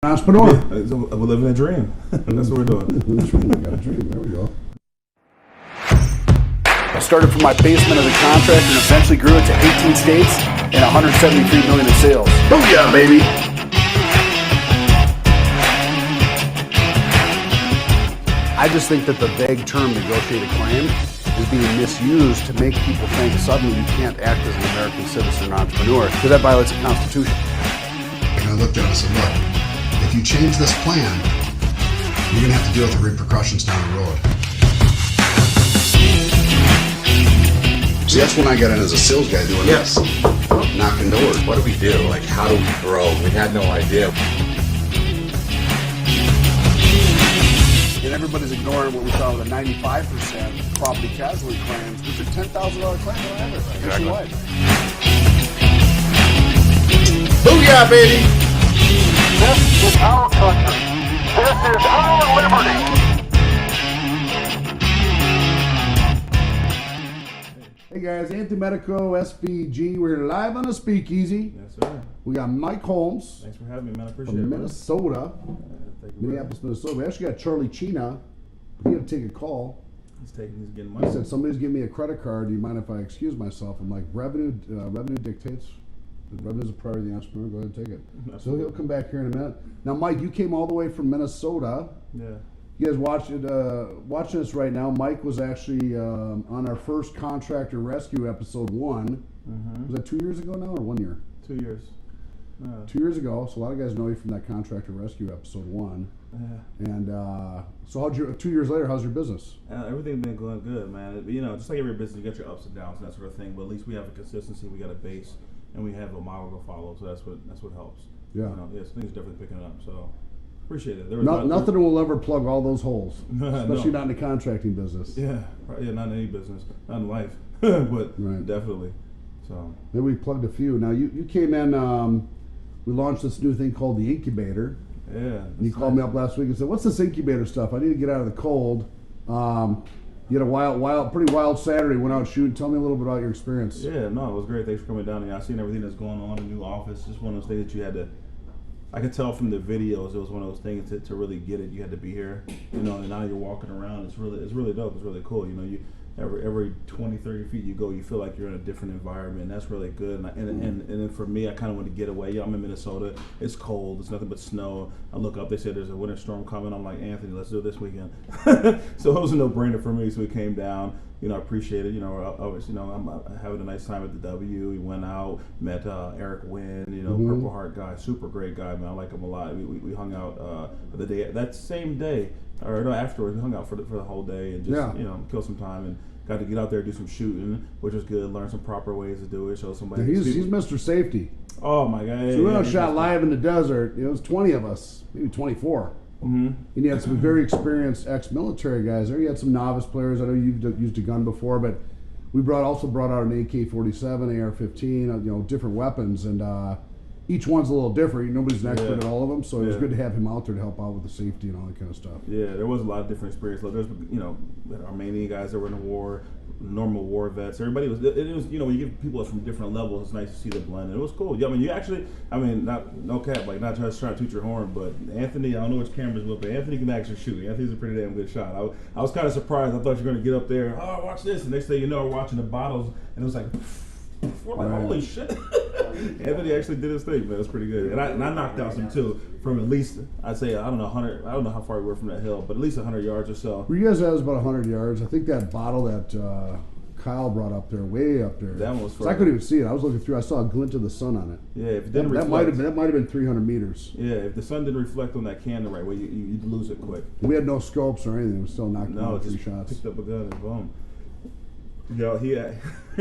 Entrepreneur. We're living a dream. That's what we're doing. We got a dream. There we go. I started from my basement as a contractor and eventually grew it to 18 states and 173 million in sales. Booyah, baby! I just think that the vague term negotiated claim is being misused to make people think suddenly you can't act as an American citizen or entrepreneur because that violates the Constitution. And I looked at it and said, look, if you change this plan, you're going to have to deal with the repercussions down the road. See, that's when I got in as a sales guy doing this, knocking doors. What do we do? Like, how do we grow? We had no idea. And everybody's ignoring what we saw with a 95% property casualty claims, which are $10,000 claims on average nationwide. Booyah, baby! This is our country. This is our liberty. Hey guys, Anthony Delmedico, SVG. We're live on the SpeakEasy. Yes, sir. We got Mike Holmes Thanks for having me, man. I appreciate from it. Minnesota, Thank you, Minneapolis, Minnesota. We actually got Charlie Cina. He had to take a call. He's getting He money. said, somebody's giving me a credit card. Do you mind if I excuse myself? I'm like, revenue dictates. Revenue is a priority of the entrepreneur. Go ahead and take it. So he'll come back here in a minute. Now, Mike, you came all the way from Minnesota. Yeah. You guys watching this right now. Mike was actually on our first contractor rescue episode 1. Was that 2 years ago now or 1 year? 2 years. 2 years ago. So a lot of guys know you from that contractor rescue episode 1. And so how'd your 2 years later? How's your business? Everything's been going good, man. You know, just like every business, you got your ups and downs and that sort of thing. But at least we have a consistency. We got a base, and we have a model to follow. So that's what helps. Yeah. You know, yes, things are definitely picking up. So appreciate it. There No, nothing will ever plug all those holes, especially No. not in the contracting business. Yeah, right, yeah, not in any business, not in life, but Right. definitely. So Maybe we plugged a few. Now you came in. We launched this new thing called the Incubator. yeah, And you called me up last week and said, "What's this incubator stuff? I need to get out of the cold." You had a pretty wild Saturday. Went out shooting. Tell me a little bit about your experience. Yeah, no, it was great. Thanks for coming down here. I seen everything that's going on in the new office. Just one of those things that you had to. I could tell from the videos. It was one of those things to really get it. You had to be here, you know. And now you're walking around. It's really dope. It's really cool. You know, you every 20, 30 feet you go, you feel like you're in a different environment. That's really good. And then for me, I kind of want to get away. Yeah, I'm in Minnesota. It's cold. It's nothing but snow. I look up. They said there's a winter storm coming. I'm like, Anthony, let's do it this weekend. So it was a no-brainer for me. So we came down. You know, I appreciate it. You know, obviously, you know, I'm having a nice time at the W. We went out, met Eric Wynn, you know, Purple Heart guy, super great guy, man. I like him a lot. We hung out the day, that same day, or no, afterwards, we hung out for the whole day and just, you know, kill some time and got to get out there, do some shooting, which was good, learn some proper ways to do it, show somebody. Yeah, he's Mr. Safety. Oh, my God. So we went out shot live in the desert. It was 20 of us, maybe 24. And you had some very experienced ex-military guys there. You had some novice players. I know you've used a gun before, but we also brought out an AK-47, AR-15, you know, different weapons, and each one's a little different. Nobody's an expert at all of them, so it was good to have him out there to help out with the safety and all that kind of stuff. Yeah, there was a lot of different experience. There's, you know, we had Armenian guys that were in the war, normal war vets. Everybody was. It was, you know, when you give people from different levels, it's nice to see the blend. And it was cool. Yeah, I mean, you actually, no cap, like not just trying to toot your horn, but Anthony, I don't know which camera's with, but Anthony can actually shoot. Anthony's a pretty damn good shot. I was kind of surprised. I thought you were going to get up there. Oh, watch this. And next thing you know, we're watching the bottles, and it was like. We're like, holy shit. Anthony actually did his thing, man. It was pretty good. And I knocked out some too from at least, I'd say, I don't know, 100, I don't know how far we were from that hill, but at least 100 yards or so. For you guys, that was about 100 yards. I think that bottle that Kyle brought up there, way up there. That one was so I couldn't even see it. I was looking through. I saw a glint of the sun on it. Yeah, if it didn't that reflect. might have been 300 meters. Yeah, if the sun didn't reflect on that can the right way, you'd lose it quick. We had no scopes or anything. We still knocked out just 3 shots. picked up a gun and boom. Yo,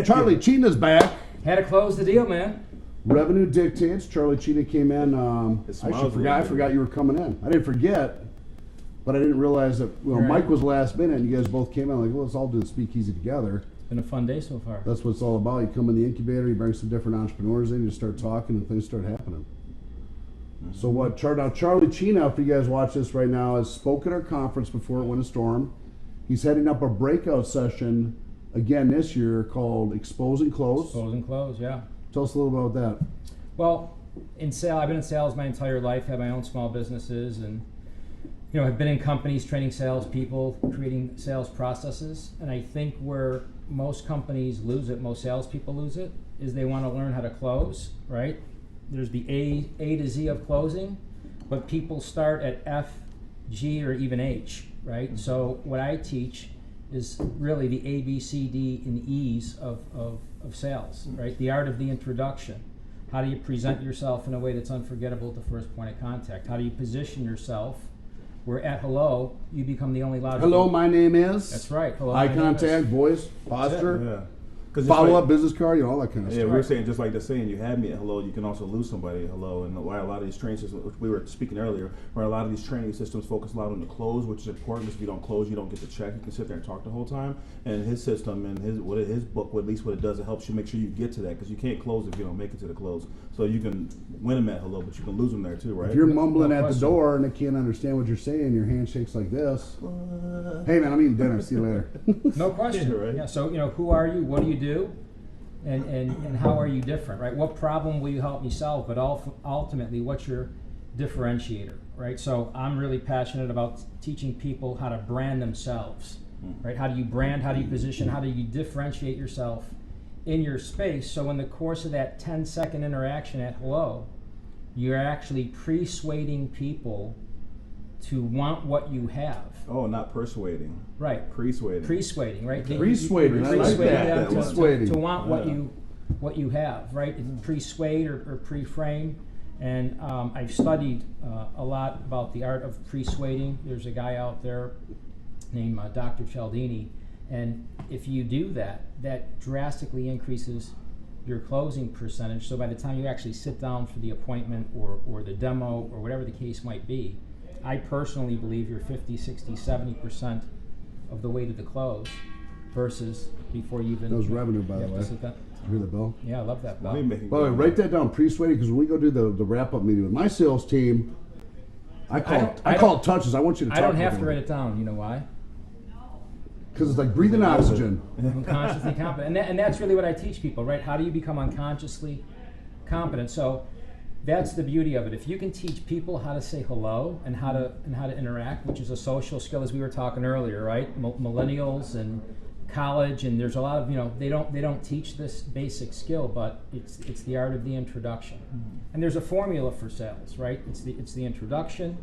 Charlie Cina's back. Had to close the deal, man. Revenue dictates. Charlie Cina came in. I forgot you were coming in. I didn't forget, but I didn't realize that Mike was last minute, and you guys both came in. Like, well, let's all do the SpeakEasy together. It's been a fun day so far. That's what it's all about. You come in the incubator, you bring some different entrepreneurs in, you start talking, and things start happening. So what? Now Charlie Cina, if you guys watch this right now, has spoke at our conference before it went a storm. He's heading up a breakout session again this year called Expose and Close. Expose and close, yeah. Tell us a little about that. Well, in sales, I've been in sales my entire life, have my own small businesses, and have been in companies training salespeople, creating sales processes. And I think where most companies lose it, most salespeople lose it, is they want to learn how to close, right? There's the A to Z of closing, but people start at F, G, or even H, right? So what I teach is really the A, B, C, D, and E's of sales, right? The art of the introduction. How do you present yourself in a way that's unforgettable at the first point of contact? How do you position yourself where at hello, you become the only logical... Hello, my name is... That's right. Hello, eye contact, voice, posture, Yeah. follow-up, business card, all that kind of Yeah, stuff. we were saying, just like the saying, you had me at hello, you can also lose somebody at hello. And why a lot of these training systems, which we were speaking earlier, where a lot of these training systems focus a lot on the close, which is important, because if you don't close, you don't get the check. You can sit there and talk the whole time. And his system and his book, at least what it does, it helps you make sure you get to that, because you can't close if you don't make it to the close. So you can win them at hello, but you can lose them there too, right? If you're mumbling at the door and they can't understand what you're saying, your handshake's like this. Hey man, I'm eating dinner, see you later. No question. Yeah, right. Yeah, so, who are you? What do you do? And how are you different, right? What problem will you help me solve? But ultimately, what's your differentiator, right? So I'm really passionate about teaching people how to brand themselves, right? How do you brand? How do you position? How do you differentiate yourself in your space? So in the course of that 10-second interaction at hello, you're actually persuading people to want what you have. Oh, not persuading. Right. Persuading. Persuading, right? Persuading, I like that. Persuading. To want what you have, right? Persuade or pre-frame. And I've studied a lot about the art of persuading. There's a guy out there named Dr. Cialdini, and if you do that, that drastically increases your closing percentage. So by the time you actually sit down for the appointment or the demo or whatever the case might be, I personally believe you're 50, 60, 70% of the way to the close versus before you even... That was revenue, by the way. You hear the bell? Yeah, I love that bell. By the way, write that down, persuading, because when we go do the wrap-up meeting with my sales team, I call it touches. I want you to talk. I don't have to write it down. You know why? Because it's like breathing oxygen. Unconsciously competent. And that's really what I teach people, right? How do you become unconsciously competent? So that's the beauty of it. If you can teach people how to say hello and how to interact, which is a social skill, as we were talking earlier, right? Millennials and college, and there's a lot of, they don't teach this basic skill, but it's the art of the introduction. And there's a formula for sales, right? It's the introduction,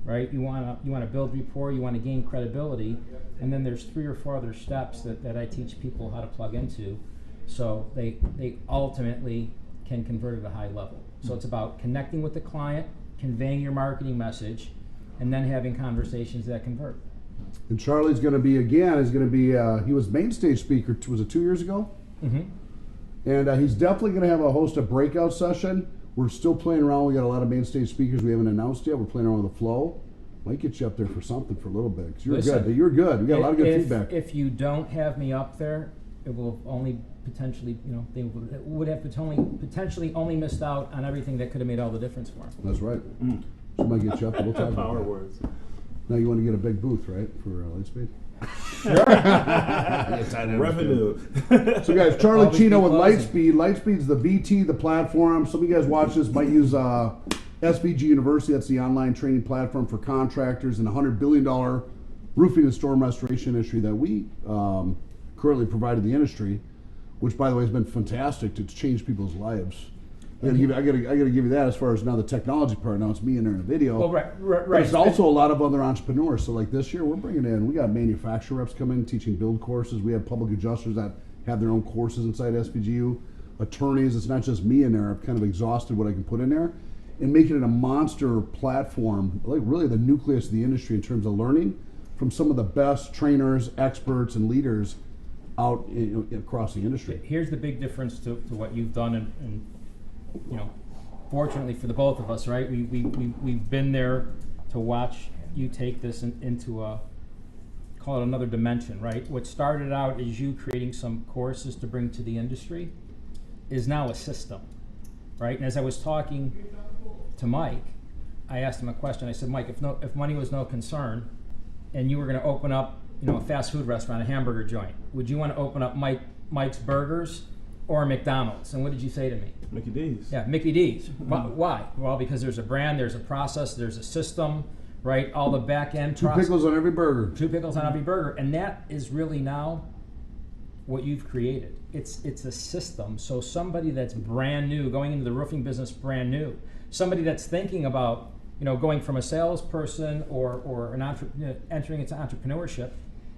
right? You want to build rapport, you want to gain credibility, and then there's 3 or 4 other steps that I teach people how to plug into, so they ultimately can convert at a high level. So it's about connecting with the client, conveying your marketing message, and then having conversations that convert. And Charlie's going to be, he was main stage speaker, was it 2 years ago? Mm-hmm. And he's definitely going to host a breakout session. We're still playing around. We got a lot of main stage speakers we haven't announced yet. We're playing around with the flow. Might get you up there for something for a little bit. 'Cause you're good. We got a lot of good feedback. If you don't have me up there, it will only potentially, they would have potentially only missed out on everything that could have made all the difference for them. That's right. So might get you up there. We'll talk about Power that. words. Now you want to get a big booth, right, for LightSpeed? Revenue. So guys, Charlie Always Cina be with closing. LightSpeed. LightSpeed's the VT, the platform. Some of you guys watch this might use SVG University. That's the online training platform for contractors in the $100 billion roofing and storm restoration industry that we currently provide to the industry, which by the way has been fantastic. It's changed people's lives. I gotta give you that as far as now the technology part. Now it's me in there in a video. Well, right. But it's also a lot of other entrepreneurs. So like this year, we're bringing in, we got manufacturer reps come in teaching build courses. We have public adjusters that have their own courses inside SVGU. Attorneys, it's not just me in there. I've kind of exhausted what I can put in there and making it a monster platform, like really the nucleus of the industry in terms of learning from some of the best trainers, experts, and leaders out across the industry. Here's the big difference to what you've done, and fortunately for the both of us, right? We've been there to watch you take this into call it another dimension, right? What started out as you creating some courses to bring to the industry is now a system, right? And as I was talking to Mike, I asked him a question. I said, Mike, if money was no concern, and you were going to open up, a fast food restaurant, a hamburger joint, would you want to open up Mike's Burgers or McDonald's. And what did you say to me? Mickey D's. Yeah, Mickey D's. Why? Well, because there's a brand, there's a process, there's a system, right? All the back end. Two pickles on every burger. 2 pickles on every burger, and that is really now what you've created. It's a system. So somebody that's brand new, going into the roofing business brand new, somebody that's thinking about going from a salesperson or entering into entrepreneurship,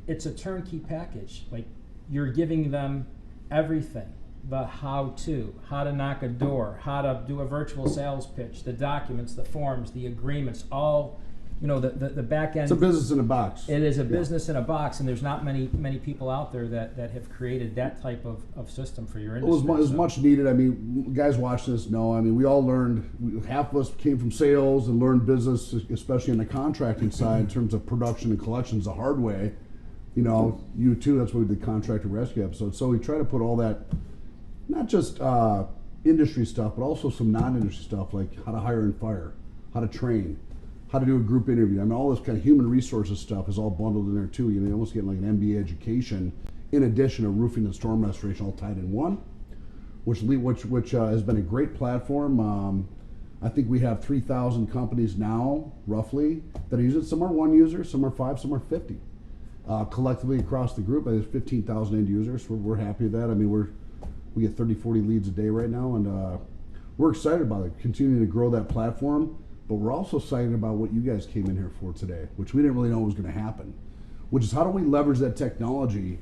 it's a turnkey package. Like, you're giving them everything. The how to knock a door, how to do a virtual sales pitch, the documents, the forms, the agreements, all, the back end. It's a business in a box. It is a business in a box, and there's not many people out there that have created that type of system for your industry. Well, it was much needed. I mean, guys watching this know, I mean, we all learned, half of us came from sales and learned business, especially on the contracting side, in terms of production and collections the hard way. You too, that's why we did Contractor Rescue episode. So we try to put all that, not just industry stuff, but also some non-industry stuff, like how to hire and fire, how to train, how to do a group interview. I mean, all this kind of human resources stuff is all bundled in there too. You almost get like an MBA education in addition to roofing and storm restoration all tied in one, which has been a great platform. I think we have 3,000 companies now, roughly, that use it. Some are 1 user, some are 5, some are 50. Collectively across the group, there's 15,000 end users. We're happy with that. I mean, we get 30, 40 leads a day right now, and we're excited about it, continuing to grow that platform. But we're also excited about what you guys came in here for today, which we didn't really know was going to happen, which is how do we leverage that technology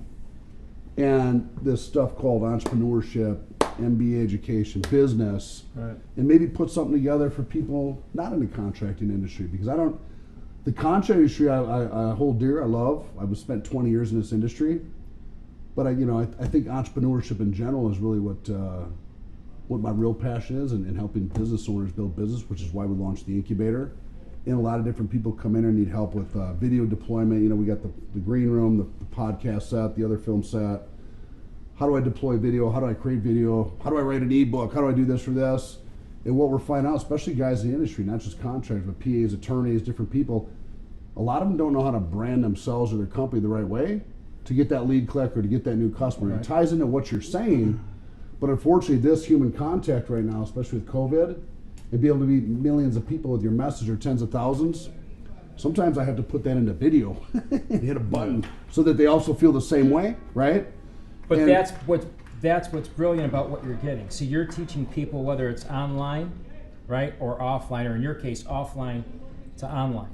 and this stuff called entrepreneurship, MBA education, business, right, and maybe put something together for people not in the contracting industry. Because the contract industry I hold dear, I love. I've spent 20 years in this industry, but I think entrepreneurship in general is really what my real passion is, and helping business owners build business, which is why we launched the Incubator. And a lot of different people come in and need help with video deployment. We got the green room, the podcast set, the other film set. How do I deploy video? How do I create video? How do I write an ebook? How do I do this or this? And what we're finding out, especially guys in the industry, not just contractors, but PAs, attorneys, different people, a lot of them don't know how to brand themselves or their company the right way to get that lead click or to get that new customer. Right. It ties into what you're saying, but unfortunately this human contact right now, especially with COVID, and be able to meet millions of people with your message or tens of thousands, sometimes I have to put that into video and hit a button so that they also feel the same way, right? But that's what's brilliant about what you're getting. See, you're teaching people, whether it's online, right, or offline, or in your case, offline to online.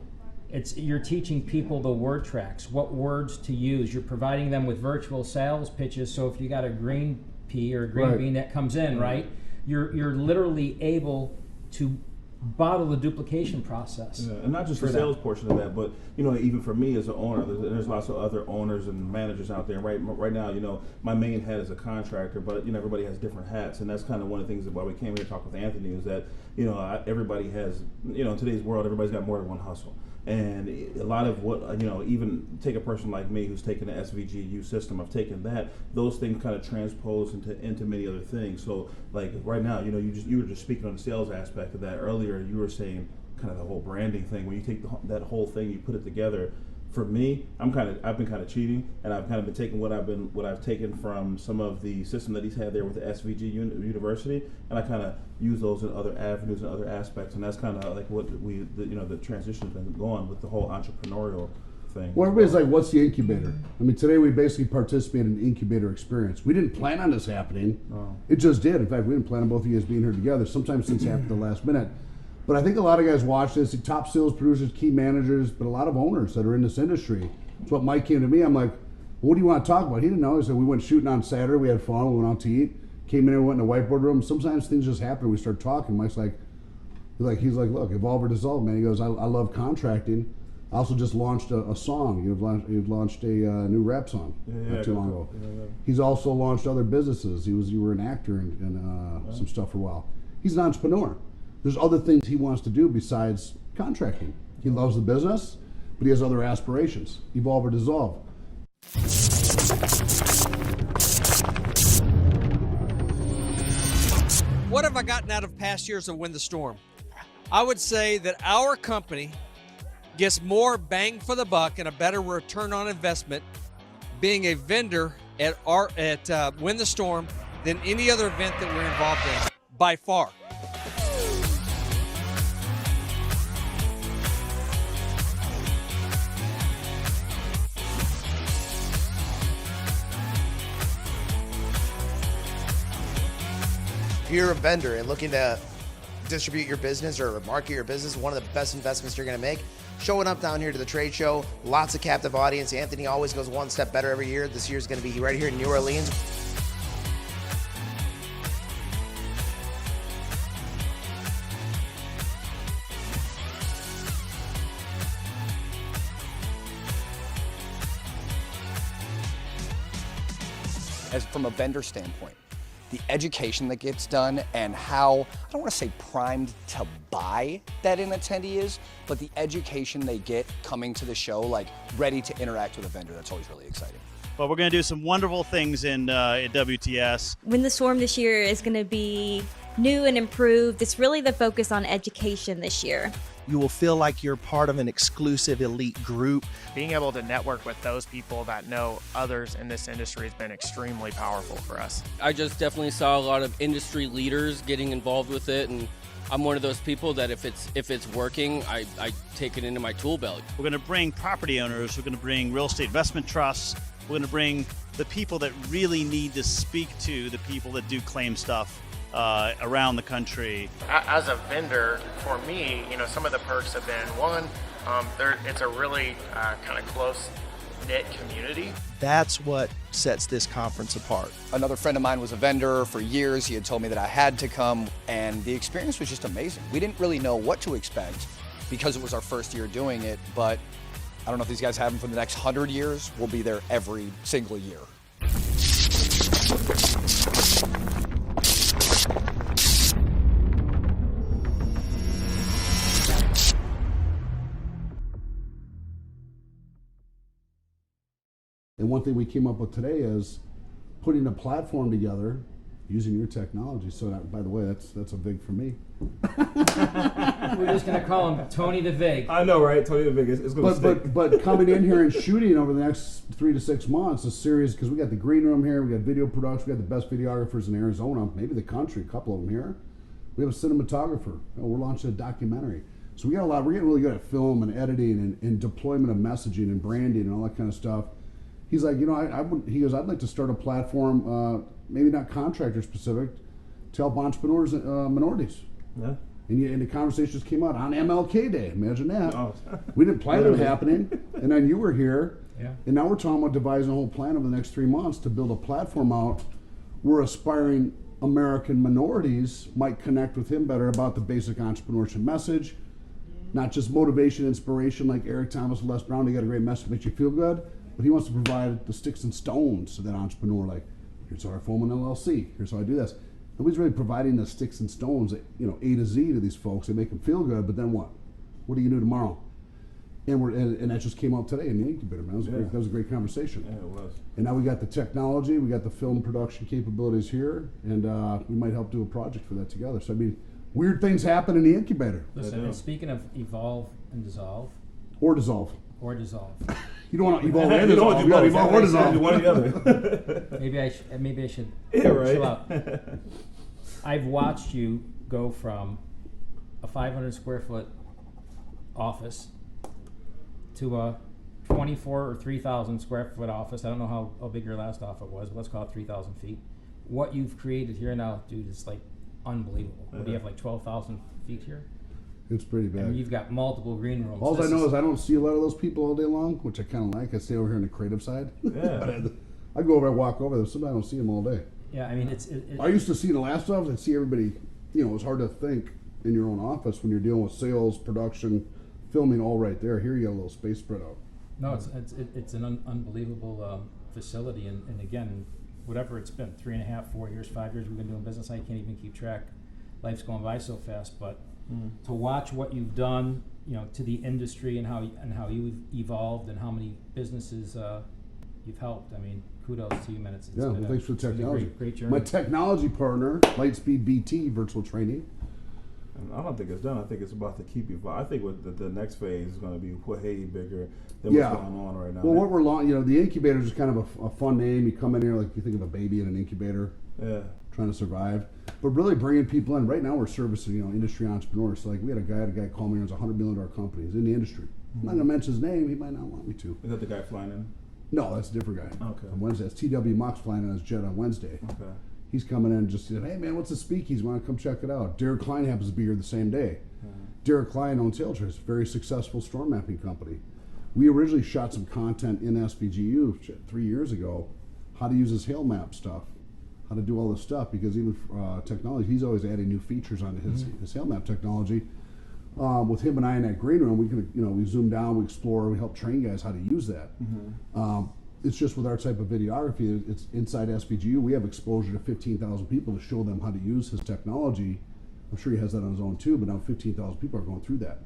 You're teaching people the word tracks, what words to use. You're providing them with virtual sales pitches. So if you got a green pea or a green bean that comes in, right, you're literally able to bottle the duplication process. Yeah, and not just the sales portion of that, but even for me as an owner, there's lots of other owners and managers out there. Right now, my main hat is a contractor, but everybody has different hats, and that's kind of one of the things why we came here to talk with Anthony is that everybody has in today's world, everybody's got more than one hustle. And a lot of what, even take a person like me who's taken the SVG system, I've taken that, those things kind of transpose into many other things. So like right now, you were just speaking on the sales aspect of that earlier. You were saying kind of the whole branding thing. When you take that whole thing, you put it together. For me, I've been kind of cheating, and I've kind of been taking what I've taken from some of the system that he's had there with the SVG University, and I kind of use those in other avenues and other aspects, and that's kind of like what the transition has been going with the whole entrepreneurial thing. Well, everybody's like, what's the Incubator? I mean, today we basically participated in an Incubator experience. We didn't plan on this happening. Oh. It just did. In fact, we didn't plan on both of you guys being here together. Sometimes things happen at the last minute. But I think a lot of guys watch this, top sales producers, key managers, but a lot of owners that are in this industry. That's what Mike came to me. I'm like, what do you want to talk about? He didn't know. He said, we went shooting on Saturday. We had fun. We went out to eat. Came in and went in the whiteboard room. Sometimes things just happen. We start talking. Mike's like, he's like, look, evolve or dissolve, man. He goes, I love contracting. I also just launched a song. You've launched a new rap song not too long ago. Yeah. He's also launched other businesses. You were an actor and some stuff for a while. He's an entrepreneur. There's other things he wants to do besides contracting. He loves the business, but he has other aspirations. Evolve or dissolve. What have I gotten out of past years of Win the Storm? I would say that our company gets more bang for the buck and a better return on investment being a vendor at Win the Storm than any other event that we're involved in, by far. If you're a vendor and looking to distribute your business or market your business, one of the best investments you're going to make, showing up down here to the trade show, lots of captive audience. Anthony always goes one step better every year. This year's going to be right here in New Orleans. As from a vendor standpoint, the education that gets done and how, I don't want to say primed to buy that an attendee is, but the education they get coming to the show, like ready to interact with a vendor, that's always really exciting. But we're going to do some wonderful things in WTS. Win the Storm this year is going to be new and improved. It's really the focus on education this year. You will feel like you're part of an exclusive elite group. Being able to network with those people that know others in this industry has been extremely powerful for us. I just definitely saw a lot of industry leaders getting involved with it, and I'm one of those people that if it's working, I take it into my tool belt. We're going to bring property owners, we're going to bring real estate investment trusts, we're going to bring the people that really need to speak to the people that do claim stuff around the country. As a vendor, for me, some of the perks have been, one, it's a really kind of close-knit community. That's what sets this conference apart. Another friend of mine was a vendor for years. He had told me that I had to come, and the experience was just amazing. We didn't really know what to expect because it was our first year doing it, but I don't know if these guys have them for the next 100 years. We'll be there every single year. And one thing we came up with today is putting a platform together using your technology. So that, by the way, that's a VIG for me. We're just going to call him Tony the VIG. I know, right? Tony the VIG. It's going to stick. But coming in here and shooting over the next 3 to 6 months, a series, because we got the green room here, we got video production, we got the best videographers in Arizona, maybe the country, a couple of them here. We have a cinematographer. We're launching a documentary. So we got a lot. We're getting really good at film and editing and deployment of messaging and branding and all that kind of stuff. He's like, he goes, I'd like to start a platform, maybe not contractor specific, to help entrepreneurs, minorities. Yeah. And the conversation just came out on MLK Day. Imagine that. Oh. We didn't plan it happening, and then you were here. Yeah. And now we're talking about devising a whole plan over the next 3 months to build a platform out where aspiring American minorities might connect with him better about the basic entrepreneurship message, not just motivation, inspiration like Eric Thomas and Les Brown. They got a great message that makes you feel good. But he wants to provide the sticks and stones to that entrepreneur, like, here's how I form an LLC, here's how I do this. Nobody's really providing the sticks and stones, A to Z to these folks. They make them feel good, but then what? What are you going to do tomorrow? And that just came out today in the Incubator, man. That was a great conversation. Yeah, it was. And now we got the technology, we got the film production capabilities here, and we might help do a project for that together. So, I mean, weird things happen in the Incubator. Listen, and speaking of evolve and dissolve. Or dissolve. Or dissolve. You don't want to evolve and dissolve. You got to evolve or dissolve. One or the other. Maybe I should yeah, right. chill out. I've watched you go from a 500 square foot office to a 24 or 3,000 square foot office. I don't know how big your last office was, but let's call it 3,000 feet. What you've created here now, dude, is like unbelievable. What, do you have like 12,000 feet here? It's pretty bad. And you've got multiple green rooms. All I know is I don't see a lot of those people all day long, which I kind of like. I stay over here on the creative side. Yeah. I go over and walk over there. Sometimes I don't see them all day. Yeah, I mean, I used to see in the last office, I'd see everybody, it's hard to think in your own office when you're dealing with sales, production, filming all right there. Here you got a little space spread out. No, it's an unbelievable facility. And again, whatever it's been, 3.5, 4 years, 5 years we've been doing business, I can't even keep track. Life's going by so fast, but to watch what you've done, to the industry and how you've evolved and how many businesses you've helped. I mean, kudos to you, man. Thanks for the technology. Great journey. My technology partner, LightSpeed VT virtual training. I don't think it's done. I think it's about to keep evolving. I think what the next phase is going to be way bigger than what's going on right now. Well, what we're launching, the incubator is just kind of a fun name. You come in here like you think of a baby in an incubator. trying to survive. But really bringing people in. Right now we're servicing, industry entrepreneurs. So like we had a guy call me, who's a $100 million company. He's in the industry. I'm not going to mention his name. He might not want me to. Is that the guy flying in? No, that's a different guy. Okay. On Wednesday. It's TW Mox flying in his jet on Wednesday. Okay. He's coming in and just said, hey man, what's a SpeakEasy? Want to come check it out? Derek Klein happens to be here the same day. Derek Klein owns Salesforce, a very successful storm mapping company. We originally shot some content in SVGU 3 years ago, how to use his hail map stuff, how to do all this stuff, because even technology, he's always adding new features onto his hail map technology. With him and I in that green room, we can, we zoom down, we explore, we help train guys how to use that. It's just with our type of videography, it's inside SVGU, we have exposure to 15,000 people to show them how to use his technology. I'm sure he has that on his own too, but now 15,000 people are going through that.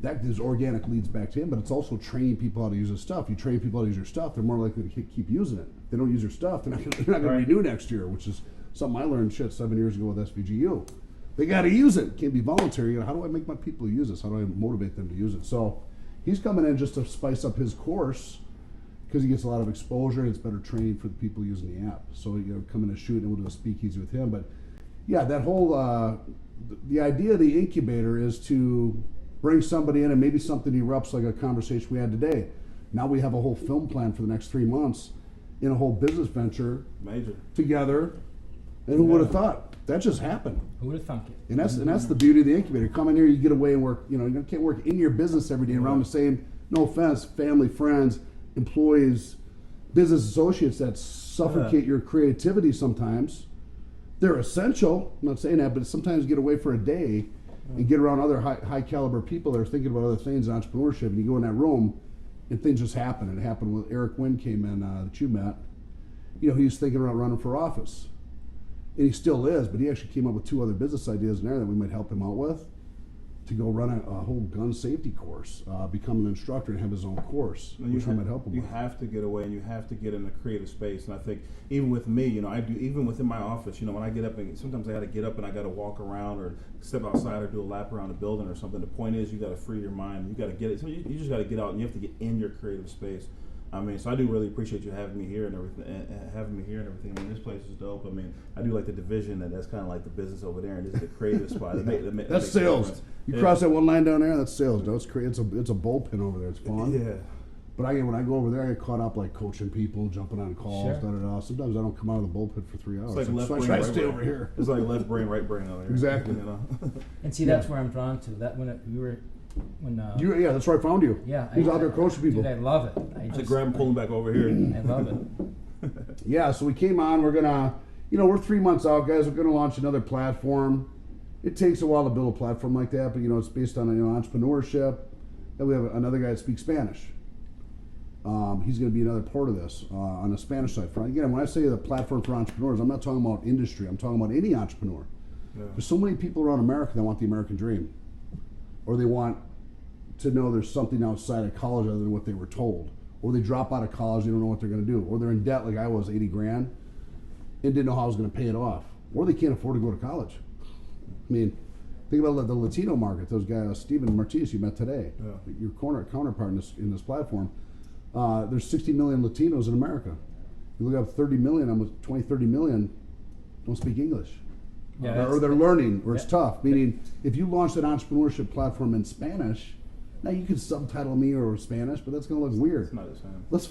That is organic leads back to him, but it's also training people how to use his stuff. You train people how to use your stuff, they're more likely to keep using it. If they don't use your stuff, they're not going to renew next year, which is something I learned 7 years ago with SVGU. They got to use it. It can't be voluntary. How do I make my people use this? How do I motivate them to use it? So he's coming in just to spice up his course because he gets a lot of exposure and it's better training for the people using the app. So come in and shoot, and we'll do a speakeasy with him. But yeah, that whole the idea of the incubator is to bring somebody in and maybe something erupts like a conversation we had today. Now we have a whole film plan for the next 3 months in a whole business venture together. And who would have thought? That just happened. Who would have thunk it? And that's the beauty of the incubator. Come in here, you get away and work. You can't work in your business every day around the same, no offense, family, friends, employees, business associates that suffocate your creativity sometimes. They're essential. I'm not saying that, but sometimes get away for a day and get around other high caliber people that are thinking about other things in entrepreneurship, and you go in that room and things just happen. It happened with Eric Wynn came in that you met. He was thinking about running for office. And he still is, but he actually came up with 2 other business ideas in there that we might help him out with to go run a whole gun safety course, become an instructor and have his own course, which we might help him with. You have to get away and you have to get in a creative space. And I think even with me, I do, even within my office, when I get up, and sometimes I got to get up and I got to walk around or step outside or do a lap around the building or something. The point is you got to free your mind. You got to get it. So you just got to get out and you have to get in your creative space. So I do really appreciate you having me here and everything. This place is dope. I do like the division, and that's kind of like the business over there, and this is the creative spot. That's sales. You cross that one line down there, that's sales. No, it's a bullpen over there. It's fun. Yeah. But when I go over there, I get caught up like coaching people, jumping on calls, Sometimes I don't come out of the bullpen for 3 hours. It's like left brain, right brain. Over here. It's like left brain, right brain over here. Exactly. And see, that's where I'm drawn to. That when that's where I found you. Yeah, he's out there coaching people. Dude, I love it. I just grab him, pull him back over here. I love it. Yeah, so we came on. We're gonna, we're 3 months out, guys. We're gonna launch another platform. It takes a while to build a platform like that, but it's based on entrepreneurship. Then we have another guy that speaks Spanish. He's going to be another part of this on the Spanish side. Again, when I say the platform for entrepreneurs, I'm not talking about industry. I'm talking about any entrepreneur. Yeah. There's so many people around America that want the American dream, or they want to know there's something outside of college other than what they were told, or they drop out of college, they don't know what they're going to do, or they're in debt like I was, 80 grand, and didn't know how I was going to pay it off, or they can't afford to go to college. Think about the Latino market. Those guys, Steven Martinez, you met today, your counterpart in this platform. There's 60 million Latinos in America. You look up 30 million, almost 30 million don't speak English. Yeah, or they're learning, or it's tough. Meaning, if you launch an entrepreneurship platform in Spanish, now you can subtitle me or Spanish, but that's going to look weird. It's not the same. Let's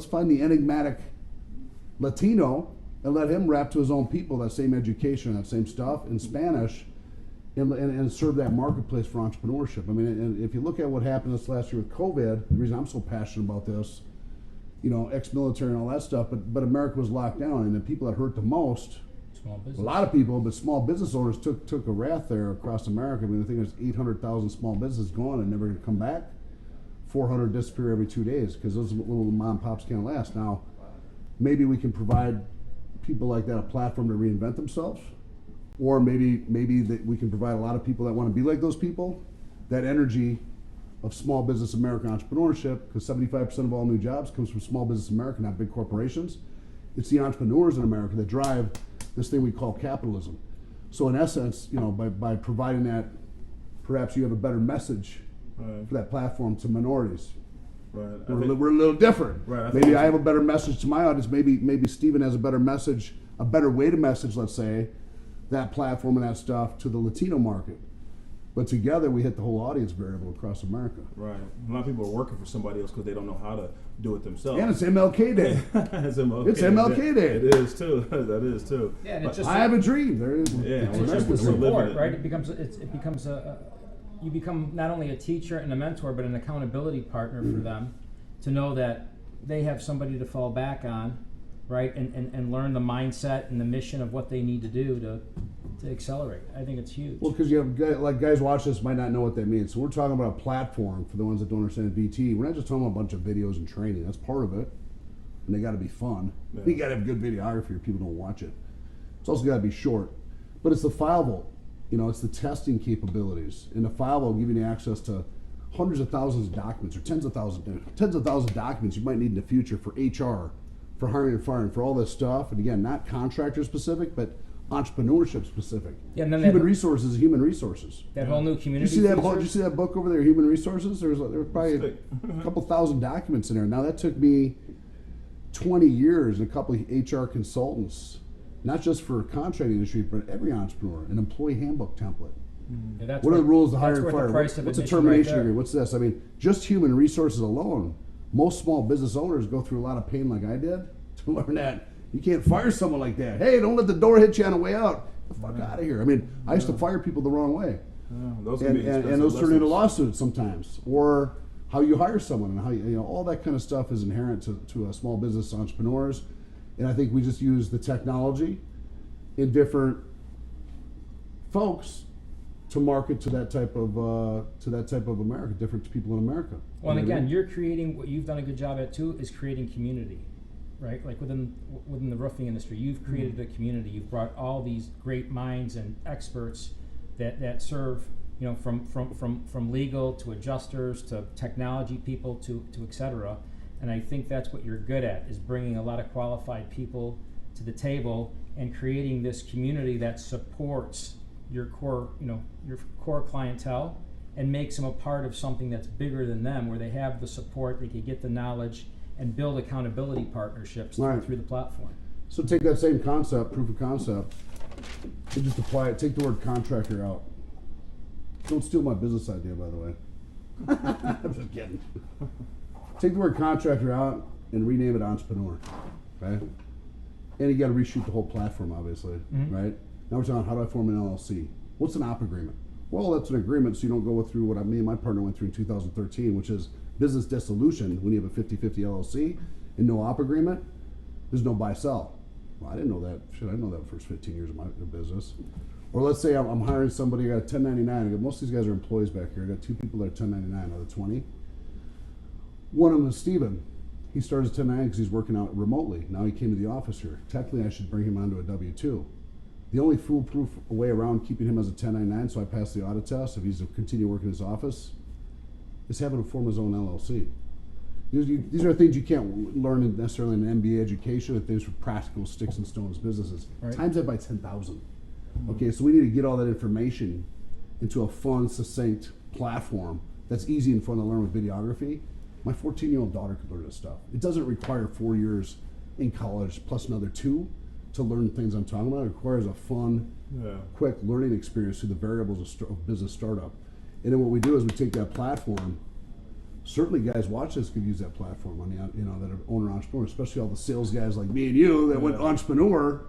find the enigmatic Latino and let him rap to his own people that same education, that same stuff in Spanish, and serve that marketplace for entrepreneurship. And if you look at what happened this last year with COVID, the reason I'm so passionate about this, ex-military and all that stuff, but America was locked down, and the people that hurt the most, a lot of people, but small business owners took a wrath there across America. I think there's 800,000 small businesses gone and never going to come back. 400 disappear every 2 days because those little mom and pops can't last. Now, maybe we can provide people like that a platform to reinvent themselves, or maybe that we can provide a lot of people that want to be like those people, that energy of small business American entrepreneurship, because 75% of all new jobs comes from small business America, not big corporations. It's the entrepreneurs in America that drive this thing we call capitalism. So in essence, by providing that, perhaps you have a better message for that platform to minorities. Right. We're a little different. Right. Maybe I have a better message to my audience. Maybe Steven has a better message a better way to message, let's say, that platform and that stuff to the Latino market. But together we hit the whole audience variable across America. Right. A lot of people are working for somebody else because they don't know how to do it themselves. And it's MLK Day. It's MLK Day. It is too. That is too. Yeah, and I have a dream. There is. Yeah, it's just the support, right? It becomes you become not only a teacher and a mentor, but an accountability partner for them, to know that they have somebody to fall back on, right? And learn the mindset and the mission of what they need to do to accelerate. I think it's huge. Well, because you have guys watch this might not know what that means. So we're talking about a platform for the ones that don't understand VT. We're not just talking about a bunch of videos and training. That's part of it, and they got to be fun. Yeah. You got to have good videography, or people don't watch it. It's also got to be short, but it's the file vault. It's the testing capabilities, and the file vault will give you access to hundreds of thousands of documents, or tens of thousands of documents you might need in the future for HR, for hiring and firing, for all this stuff. And again, not contractor specific, but entrepreneurship specific. Yeah, and then human resources is human resources. That whole new community. Did you see that book over there, Human Resources? There was probably a couple thousand documents in there. Now that took me 20 years and a couple of HR consultants, not just for contracting industry, but every entrepreneur, an employee handbook template. Yeah, what are the rules to hire and fire? What's a termination agreement? What's this? I mean, just human resources alone. Most small business owners go through a lot of pain like I did to learn that. You can't fire someone like that. Hey, don't let the door hit you on the way out. Get the fuck out of here. I mean, I used to fire people the wrong way. And those turn into lawsuits sometimes. Or how you hire someone and how all that kind of stuff is inherent to small business entrepreneurs. And I think we just use the technology in different folks to market to that type of America, different people in America. Well, and again, you're creating, what you've done a good job at too, is creating community. Right, like within the roofing industry, you've created a community. You've brought all these great minds and experts that serve, from legal to adjusters to technology people to et cetera. And I think that's what you're good at, is bringing a lot of qualified people to the table and creating this community that supports your core clientele and makes them a part of something that's bigger than them, where they have the support, they can get the knowledge, and build accountability partnerships through the platform. So take that same concept, proof of concept, and just apply it. Take the word contractor out. Don't steal my business idea, by the way. I'm just kidding. Take the word contractor out and rename it entrepreneur, right? And you got to reshoot the whole platform, obviously, right? Now we're talking, how do I form an LLC? What's an op agreement? Well, that's an agreement so you don't go through what me and my partner went through in 2013, which is business dissolution. When you have a 50-50 LLC and no op agreement, there's no buy-sell. Well, I didn't know that. Shit, I didn't know that the first 15 years of my business. Or let's say I'm hiring somebody, I got 1099. Most of these guys are employees back here. I got 2 people that are 1099 out of 20. One of them is Steven. He started as 1099 because he's working out remotely. Now he came to the office here. Technically, I should bring him onto a W-2. The only foolproof way around keeping him as a 1099, so I pass the audit test, if he's to continue working in his office, is having him form his own LLC. These are things you can't learn necessarily in an MBA education, things for practical sticks and stones businesses. Right. Times that by 10,000. Okay, so we need to get all that information into a fun, succinct platform that's easy and fun to learn with videography. My 14-year-old daughter could learn this stuff. It doesn't require 4 years in college plus another 2 to learn things I'm talking about. It requires a fun, quick learning experience through the variables of business startup. And then what we do is we take that platform. Certainly, guys watch this could use that platform on that are owner entrepreneur, especially all the sales guys like me and you that went entrepreneur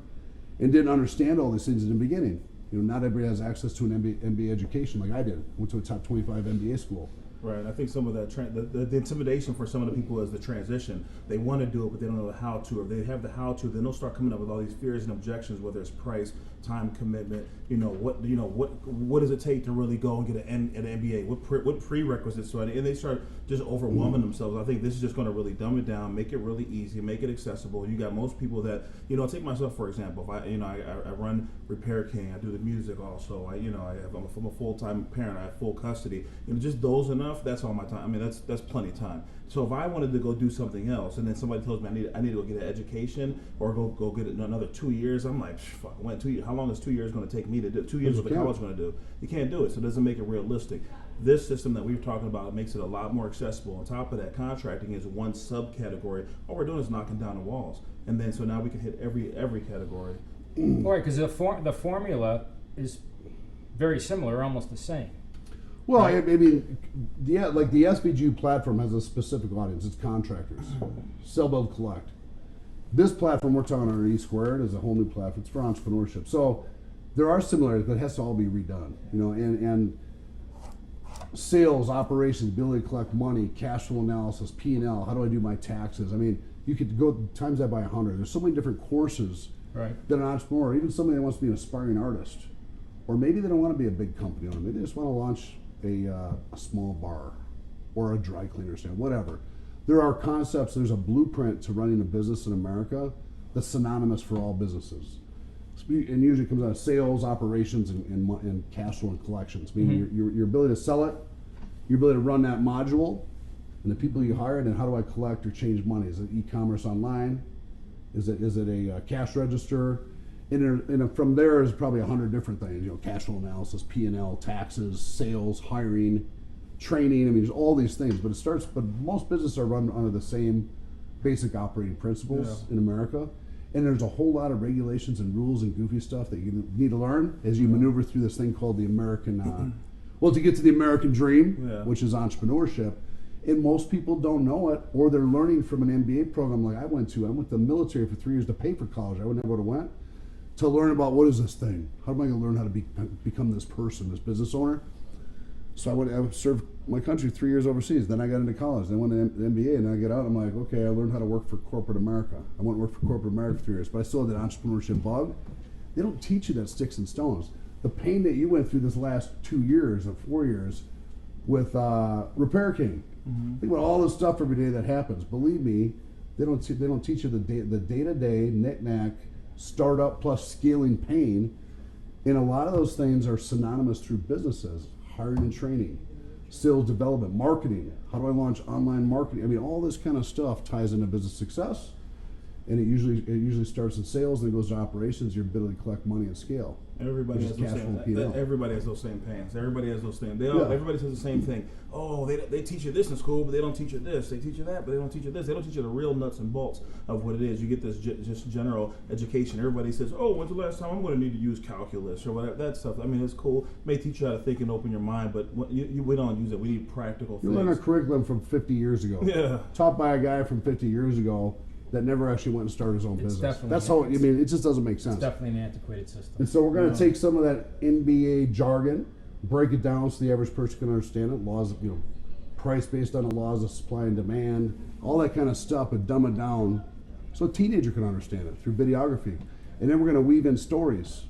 and didn't understand all these things in the beginning. Not everybody has access to an MBA education like I did. Went to a top 25 MBA school. Right, I think some of that the intimidation for some of the people is the transition. They want to do it, but they don't know the how to. Or if they have the how to, then they'll start coming up with all these fears and objections, whether it's price, time commitment. What does it take to really go and get an MBA? What prerequisites? And they start just overwhelming themselves. I think this is just going to really dumb it down, make it really easy, make it accessible. You got most people that take myself for example. If I run Repair King, I do the music also. I'm a full-time parent. I have full custody. Just those and enough, that's all my time. I mean, that's plenty of time. So if I wanted to go do something else, and then somebody tells me I need to go get an education or go get another 2 years, I'm like, fuck, I went 2 years. How long is 2 years going to take me to do? 2 years what the college going to do? You can't do it, so it doesn't make it realistic. This system that we were talking about makes it a lot more accessible. On top of that, contracting is one subcategory. All we're doing is knocking down the walls, and then so now we can hit every category. Right, because the formula is very similar, almost the same. Well, right? I mean, like the SVG platform has a specific audience. It's contractors, sell, build, collect. This platform we're talking on E Squared is a whole new platform. It's for entrepreneurship. So there are similarities, but it has to all be redone. You know, and sales, operations, ability to collect money, cash flow analysis, P&L. How do I do my taxes? I mean, you could go times that by 100. There's so many different courses that an entrepreneur, even somebody that wants to be an aspiring artist, or maybe they don't want to be a big company owner. Maybe they just want to launch a small bar or a dry cleaner stand, whatever. There are concepts, there's a blueprint to running a business in America that's synonymous for all businesses. And usually it comes out of sales, operations, and cash flow and collections. Meaning your ability to sell it, your ability to run that module, and the people you hired, and how do I collect or change money? Is it e-commerce online? Is it a cash register? And from there is probably 100 different things. You know, cash flow analysis, P&L, taxes, sales, hiring, training. I mean, there's all these things. But most businesses are run under the same basic operating principles in America. And there's a whole lot of regulations and rules and goofy stuff that you need to learn as you maneuver through this thing called the American, to get to the American dream, which is entrepreneurship. And most people don't know it, or they're learning from an MBA program like I went to. I went to the military for 3 years to pay for college. I would never have went to learn about what is this thing? How am I going to learn how to become this person, this business owner? So I served my country 3 years overseas. Then I got into college. Then I went to the MBA, and then I get out. And I'm like, okay, I learned how to work for corporate America. I went to work for corporate America for 3 years, but I still had that entrepreneurship bug. They don't teach you that sticks and stones. The pain that you went through this last 2 years or 4 years with Repair King. Think about all this stuff every day that happens. Believe me, they don't teach you the day-to-day knick-knack startup plus scaling pain. And a lot of those things are synonymous through businesses. Hiring and training, sales development, marketing. How do I launch online marketing? I mean, all this kind of stuff ties into business success, and it usually starts in sales, then it goes to operations, your ability to collect money and scale. Everybody has those same pains. Everybody has those things. Everybody says the same thing. Oh, they teach you this in school, but they don't teach you this. They teach you that, but they don't teach you this. They don't teach you the real nuts and bolts of what it is. You get this just general education. Everybody says, oh, when's the last time I'm going to need to use calculus or whatever. That stuff. I mean, it's cool. It may teach you how to think and open your mind, but we don't use it. We need practical things. You learn a curriculum from 50 years ago. Yeah. Taught by a guy from 50 years ago that never actually went and started his own business. That's how, it just doesn't make sense. It's definitely an antiquated system. And so we're going to take some of that MBA jargon, break it down so the average person can understand it, laws of, price based on the laws of supply and demand, all that kind of stuff, but dumb it down so a teenager can understand it through videography. And then we're going to weave in stories.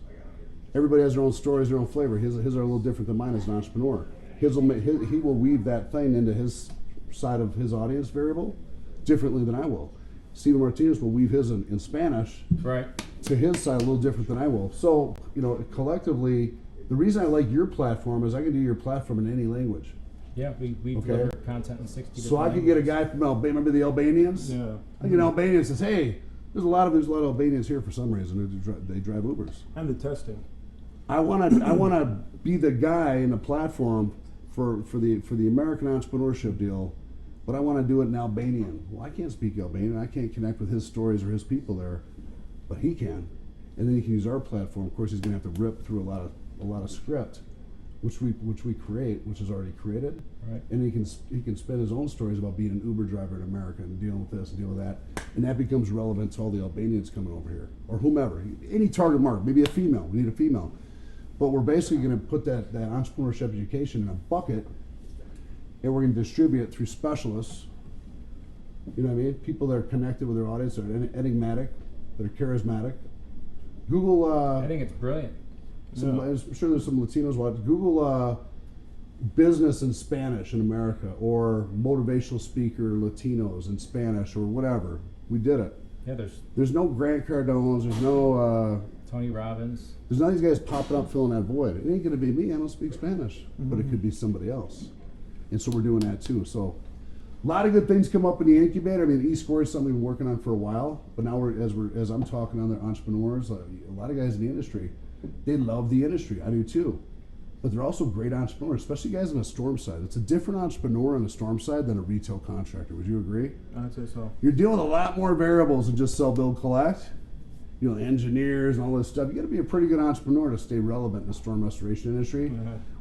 Everybody has their own stories, their own flavor. His are a little different than mine as an entrepreneur. He will weave that thing into his side of his audience variable differently than I will. Steven Martinez will weave his in Spanish to his side a little different than I will. So, collectively, the reason I like your platform is I can do your platform in any language. Yeah, we deliver content in 60 So I could get a guy from Albania, remember the Albanians? Yeah. I get an Albanian says, hey, there's a lot of Albanians here for some reason. They drive Ubers. And the testing. I wanna be the guy in the platform for the American entrepreneurship deal. But I want to do it in Albanian. Well, I can't speak Albanian. I can't connect with his stories or his people there, but he can. And then he can use our platform. Of course, he's going to have to rip through a lot of script, which we create, which is already created. Right. And he can spin his own stories about being an Uber driver in America and dealing with this and dealing with that, and that becomes relevant to all the Albanians coming over here or whomever, any target market, maybe a female. We need a female, but we're basically going to put that entrepreneurship education in a bucket. And we're going to distribute it through specialists, you know what I mean? People that are connected with their audience, that are enigmatic, that are charismatic. Google... I think it's brilliant. I'm sure there's some Latinos watching. Google business in Spanish in America, or motivational speaker Latinos in Spanish, or whatever. We did it. Yeah, there's no Grant Cardones, there's no... Tony Robbins. There's none of these guys popping up filling that void. It ain't going to be me, I don't speak Spanish. But it could be somebody else. And so we're doing that too. So a lot of good things come up in the incubator. I mean, eScore is something we've been working on for a while, but now as I'm talking to other entrepreneurs, a lot of guys in the industry, they love the industry. I do too. But they're also great entrepreneurs, especially guys on the storm side. It's a different entrepreneur on the storm side than a retail contractor. Would you agree? I'd say so. You're dealing with a lot more variables than just sell, build, collect. You know, engineers and all this stuff. You got to be a pretty good entrepreneur to stay relevant in the storm restoration industry.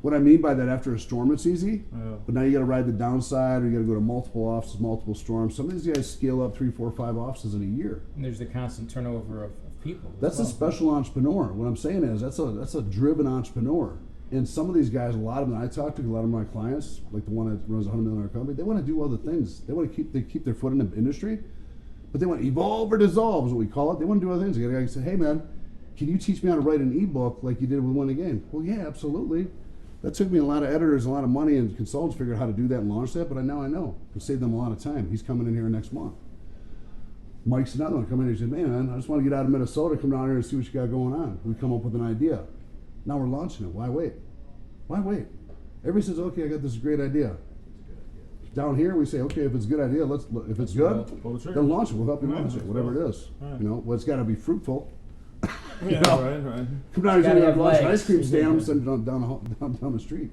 What I mean by that, after a storm, it's easy. But now you got to ride the downside, or you got to go to multiple offices, multiple storms. Some of these guys scale up 3, 4, 5 offices in a year. And there's the constant turnover of people. That's a special entrepreneur. What I'm saying is that's a driven entrepreneur. And some of these guys, a lot of them I talk to, a lot of my clients, like the one that runs a $100 million company, they want to do other things. They want to keep their foot in the industry, but they want to evolve or dissolve is what we call it. They want to do other things. They got a guy who say, hey man, can you teach me how to write an ebook like you did with Win the Game? Well, yeah, absolutely. That took me a lot of editors, a lot of money, and consultants figured out how to do that and launch that, but now I know. It saved them a lot of time. He's coming in here next month. Mike's another one coming in and said, man, I just want to get out of Minnesota, come down here and see what you got going on. We come up with an idea. Now we're launching it. Why wait? Why wait? Everybody says, okay, I got this great idea. Down here, we say, okay, if it's a good idea, if it's good, then launch it. We'll help you launch it, whatever it is. You know, well, it's got to be fruitful. Yeah, right. Come down here and launch an ice cream stand. I'm sending it down the street.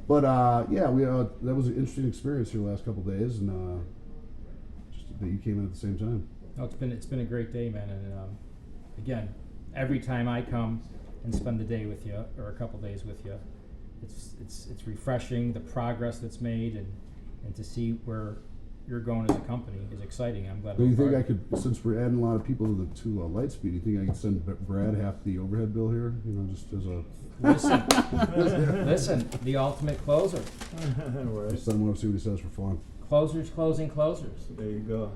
But yeah, that was an interesting experience here the last couple of days, and just that you came in at the same time. No, it's been a great day, man, and again, every time I come and spend the day with you, or a couple days with you, it's refreshing. The progress that's made, and to see where you're going as a company is exciting. I'm glad. Do you think I could, since we're adding a lot of people to LightSpeed, do you think I could send Brad half the overhead bill here? You know, just as a listen, the ultimate closer. Just send him up, see what he says for fun. Closers closing closers. There you go.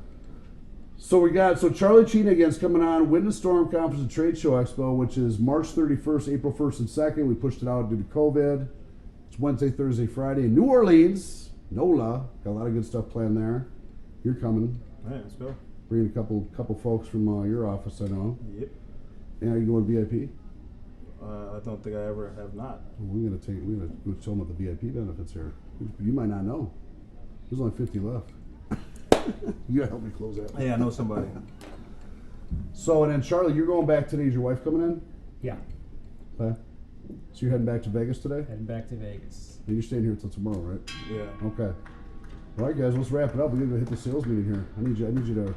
So Charlie Cina again's coming on Wind and Storm Conference and Trade Show Expo, which is March 31st, April 1st and 2nd. We pushed it out due to COVID. It's Wednesday, Thursday, Friday in New Orleans. NOLA. Got a lot of good stuff planned there. You're coming. All right, let's go. Bringing a couple folks from your office, I know. Yep. Yeah, you going VIP? I don't think I ever have not. We're gonna go tell them about the VIP benefits here. You might not know. There's only 50 left. You gotta help me close that. Hey, I know somebody. So, and then Charlie, you're going back today. Is your wife coming in? Yeah. Okay. So you're heading back to Vegas today? Heading back to Vegas. And you're staying here until tomorrow, right? Yeah. Okay. All right, guys, let's wrap it up. We're gonna hit the sales meeting here. I need you to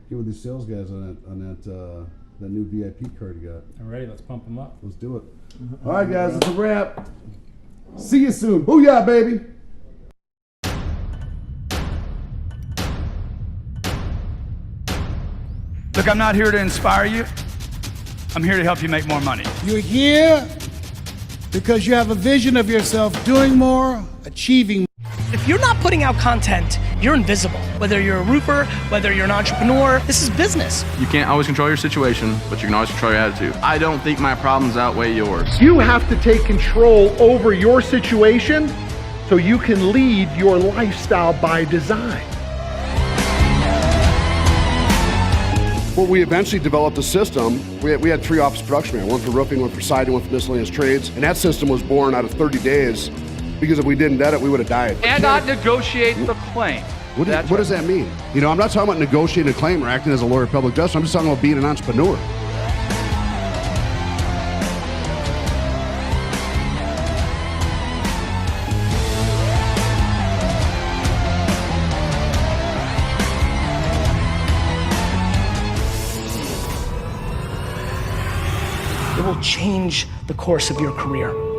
get with these sales guys on that new VIP card you got. I'm ready. Let's pump them up. Let's do it. All right, guys, it's a wrap. See you soon. Booyah, baby. Look, I'm not here to inspire you. I'm here to help you make more money. You're here because you have a vision of yourself doing more, achieving more. If you're not putting out content, you're invisible. Whether you're a roofer, whether you're an entrepreneur, this is business. You can't always control your situation, but you can always control your attitude. I don't think my problems outweigh yours. You have to take control over your situation so you can lead your lifestyle by design. Well, we eventually developed a system. We had 3 office production men, one for roofing, one for siding, one for miscellaneous trades. And that system was born out of 30 days because if we didn't do it, we would have died. And not negotiate the claim. What does that mean? You know, I'm not talking about negotiating a claim or acting as a lawyer of public justice. I'm just talking about being an entrepreneur. It will change the course of your career.